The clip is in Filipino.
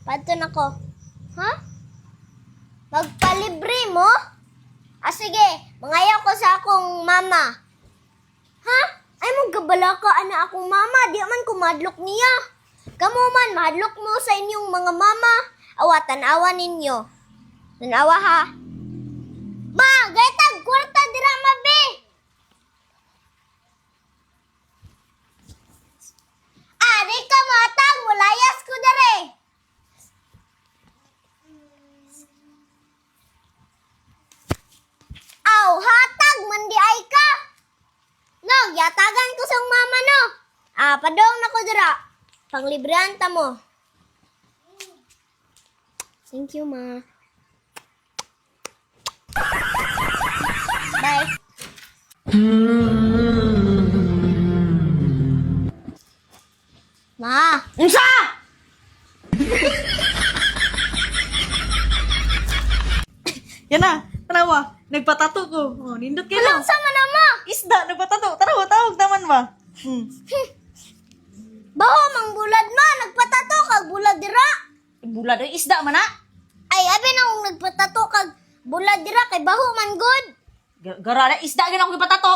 Padto na ko. Ha? Magpalibre mo? Ah, sige. Mangayaw ko sa akong mama. Ha? Ay, magkabala ka, ana akong mama. Di man ko madlok niya. Kamu man, madlok mo sa inyong mga mama. Awa, tanawa ninyo. Tanawa ha? Ma, gaitag, kwarta dira mabi. Ari ka matang, mulayas ko dere. Aw, hatag, mandi ay ka. No, yatagan ko sa mama no. Ah, padong na ko dira. Panglibrihan ta mo. Thank you, ma. Bye. Ma, Unsa? Yan na, tanawa. Nagpatato ko. Oh, nindot kayo. anong sama na mo? Isda, nagpatato. Tanawa, tawag naman ba? Baho mang bulad ma, nagpatato kag bulad dira. Bulad ay isda man na. Ay, abi nang nagpatato kag bulad dira kay baho man good. Gara na isda gina ako ipatato.